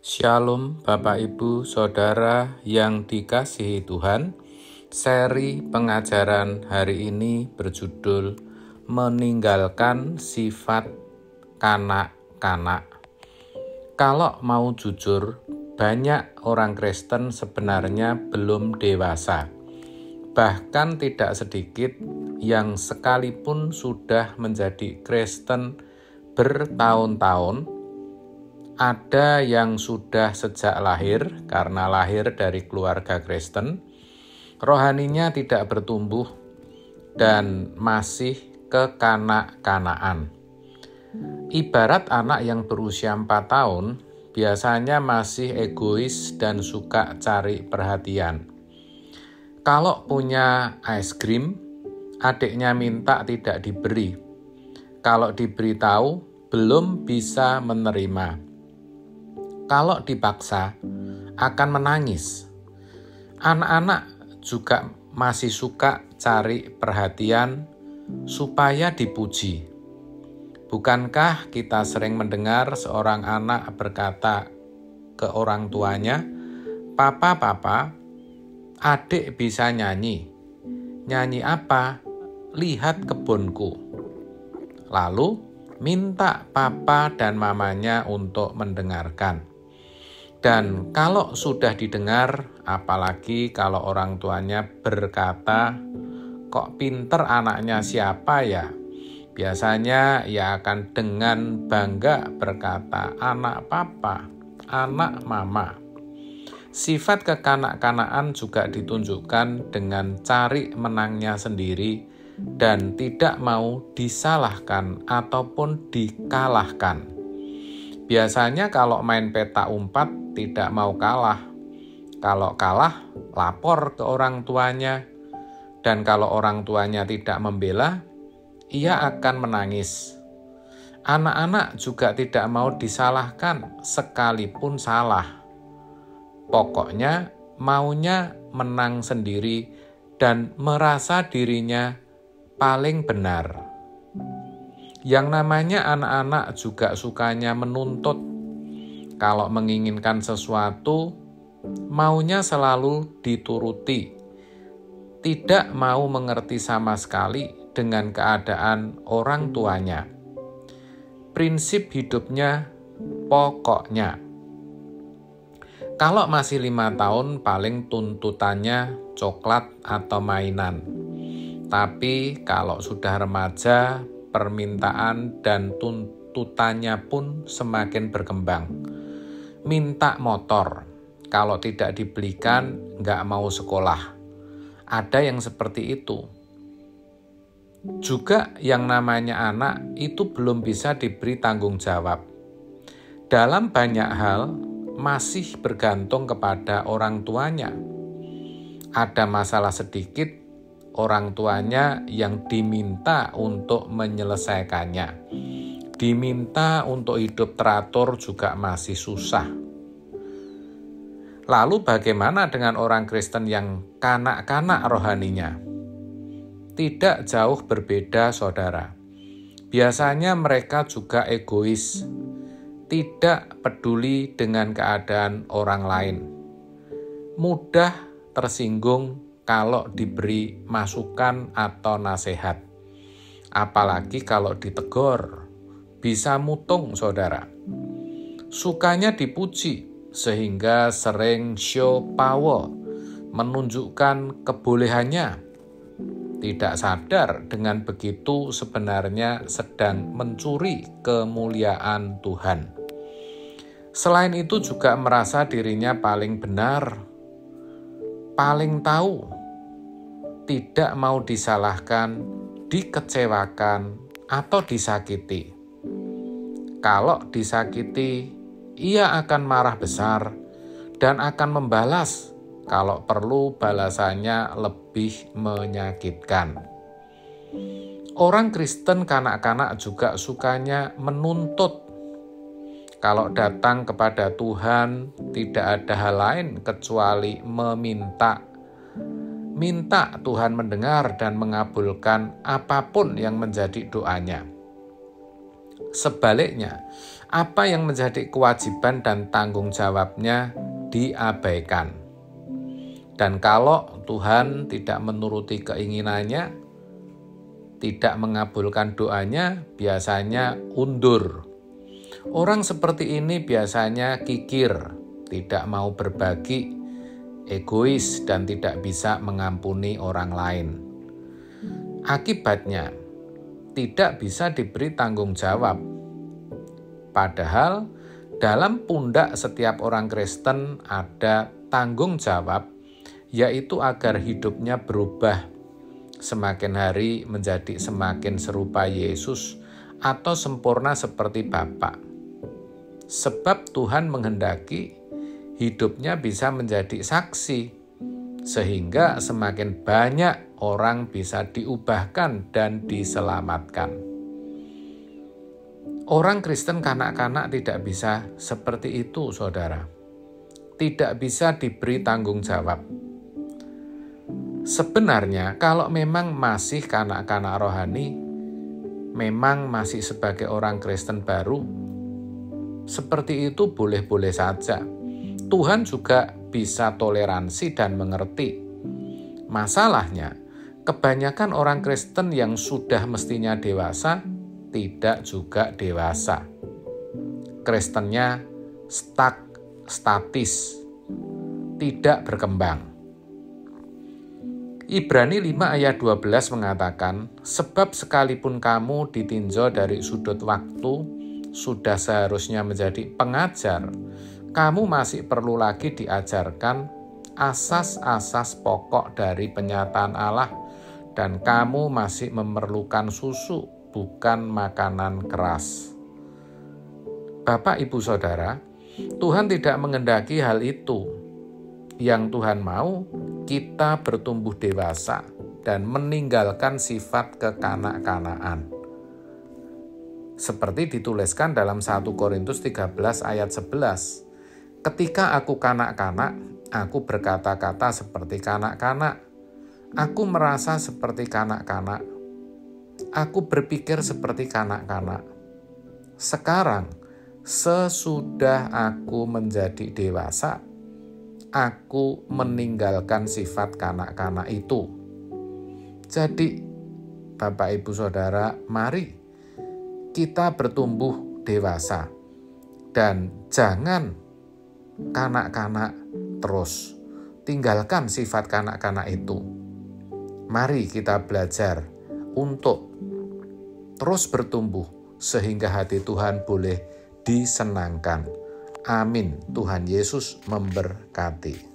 Shalom Bapak Ibu Saudara yang dikasihi Tuhan. Seri pengajaran hari ini berjudul Meninggalkan Sifat Kanak-kanak. Kalau mau jujur, banyak orang Kristen sebenarnya belum dewasa. Bahkan tidak sedikit yang sekalipun sudah menjadi Kristen bertahun-tahun, ada yang sudah sejak lahir karena lahir dari keluarga Kristen, rohaninya tidak bertumbuh dan masih kekanak-kanakan. Ibarat anak yang berusia 4 tahun, biasanya masih egois dan suka cari perhatian. Kalau punya es krim, adiknya minta tidak diberi. Kalau diberitahu, belum bisa menerima. Kalau dipaksa, akan menangis. Anak-anak juga masih suka cari perhatian supaya dipuji. Bukankah kita sering mendengar seorang anak berkata ke orang tuanya, "Papa, adik bisa nyanyi. Nyanyi apa? Lihat kebunku." Lalu minta papa dan mamanya untuk mendengarkan. Dan kalau sudah didengar, apalagi kalau orang tuanya berkata, "Kok pinter anaknya siapa ya?" Biasanya ia akan dengan bangga berkata, "Anak papa, anak mama." Sifat kekanak-kanakan juga ditunjukkan dengan cari menangnya sendiri dan tidak mau disalahkan ataupun dikalahkan. Biasanya kalau main peta umpat tidak mau kalah. Kalau kalah, lapor ke orang tuanya. Dan kalau orang tuanya tidak membela, ia akan menangis. Anak-anak juga tidak mau disalahkan sekalipun salah. Pokoknya maunya menang sendiri dan merasa dirinya paling benar. Yang namanya anak-anak juga sukanya menuntut. Kalau menginginkan sesuatu, maunya selalu dituruti. Tidak mau mengerti sama sekali dengan keadaan orang tuanya. Prinsip hidupnya pokoknya. Kalau masih 5 tahun, paling tuntutannya coklat atau mainan. Tapi kalau sudah remaja, permintaan dan tuntutannya pun semakin berkembang. Minta motor, kalau tidak dibelikan nggak mau sekolah. Ada yang seperti itu. Juga yang namanya anak itu belum bisa diberi tanggung jawab. Dalam banyak hal masih bergantung kepada orang tuanya. Ada masalah sedikit, orang tuanya yang diminta untuk menyelesaikannya. Diminta untuk hidup teratur juga masih susah. Lalu bagaimana dengan orang Kristen yang kanak-kanak rohaninya? Tidak jauh berbeda, saudara. Biasanya mereka juga egois, tidak peduli dengan keadaan orang lain. Mudah tersinggung kalau diberi masukan atau nasihat. Apalagi kalau ditegur, bisa mutung, saudara. Sukanya dipuji, sehingga sering show power, menunjukkan kebolehannya. Tidak sadar dengan begitu sebenarnya sedang mencuri kemuliaan Tuhan. Selain itu juga merasa dirinya paling benar, paling tahu, tidak mau disalahkan, dikecewakan, atau disakiti. Kalau disakiti, ia akan marah besar dan akan membalas. Kalau perlu, balasannya lebih menyakitkan. Orang Kristen kanak-kanak juga sukanya menuntut. Kalau datang kepada Tuhan, tidak ada hal lain kecuali meminta. Minta Tuhan mendengar dan mengabulkan apapun yang menjadi doanya. Sebaliknya, apa yang menjadi kewajiban dan tanggung jawabnya diabaikan. Dan kalau Tuhan tidak menuruti keinginannya, tidak mengabulkan doanya, biasanya undur. Orang seperti ini biasanya kikir, tidak mau berbagi, egois, dan tidak bisa mengampuni orang lain. Akibatnya, tidak bisa diberi tanggung jawab. Padahal dalam pundak setiap orang Kristen ada tanggung jawab, yaitu agar hidupnya berubah semakin hari menjadi semakin serupa Yesus atau sempurna seperti Bapa. Sebab Tuhan menghendaki hidupnya bisa menjadi saksi, sehingga semakin banyak orang bisa diubahkan dan diselamatkan. Orang Kristen kanak-kanak tidak bisa seperti itu, saudara. Tidak bisa diberi tanggung jawab. Sebenarnya kalau memang masih kanak-kanak rohani, memang masih sebagai orang Kristen baru, seperti itu boleh-boleh saja. Tuhan juga bisa toleransi dan mengerti. Masalahnya, kebanyakan orang Kristen yang sudah mestinya dewasa, tidak juga dewasa. Kristennya statis, tidak berkembang. Ibrani 5 ayat 12 mengatakan, sebab sekalipun kamu ditinjau dari sudut waktu, sudah seharusnya menjadi pengajar, kamu masih perlu lagi diajarkan asas-asas pokok dari penyataan Allah, dan kamu masih memerlukan susu, bukan makanan keras. Bapak, Ibu, Saudara, Tuhan tidak menghendaki hal itu. Yang Tuhan mau, kita bertumbuh dewasa dan meninggalkan sifat kekanak-kanakan. Seperti dituliskan dalam 1 Korintus 13 ayat 11. Ketika aku kanak-kanak, aku berkata-kata seperti kanak-kanak. Aku merasa seperti kanak-kanak. Aku berpikir seperti kanak-kanak. Sekarang, sesudah aku menjadi dewasa, aku meninggalkan sifat kanak-kanak itu. Jadi, Bapak, Ibu, Saudara, mari kita bertumbuh dewasa dan jangan kanak-kanak terus. Tinggalkan sifat kanak-kanak itu. Mari kita belajar untuk terus bertumbuh sehingga hati Tuhan boleh disenangkan. Amin. Tuhan Yesus memberkati.